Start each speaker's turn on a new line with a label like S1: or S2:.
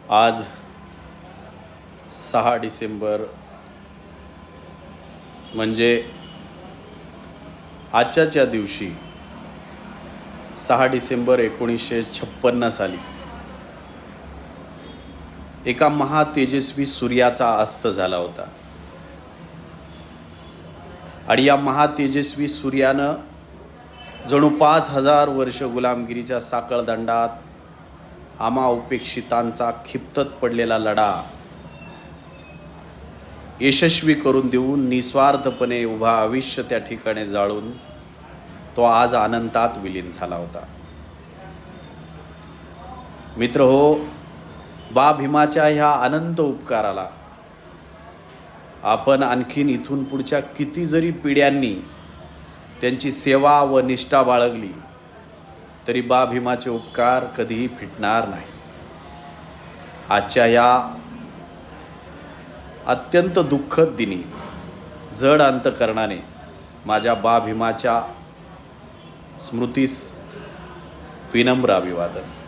S1: आज 6 डिसेंबर म्हणजे आजच्या दिवशी 6 डिसेंबर 1956 साली एका महातेजस्वी सूर्याचा अस्त झाला होता आणि या महातेजस्वी सूर्यानं जणू 5000 वर्ष गुलामगिरीच्या साखळदंडात आम्हा उपेक्षितांचा खिप्तत पडलेला लढा यशस्वी करून देऊन निस्वार्थपणे उभा आयुष्य त्या ठिकाणी जाळून तो आज अनंतात विलीन झाला होता. मित्र हो, बा भीमाच्या ह्या अनंत उपकाराला आपण आणखीन इथून पुढच्या किती जरी पिढ्यांनी त्यांची सेवा व निष्ठा बाळगली तरी बा भीमाचे उपकार कधीही फिटणार नाही. आजच्या या अत्यंत दुःखद दिनी जड अंतकरणाने माझ्या बा भीमाच्या स्मृतीस विनम्र अभिवादन.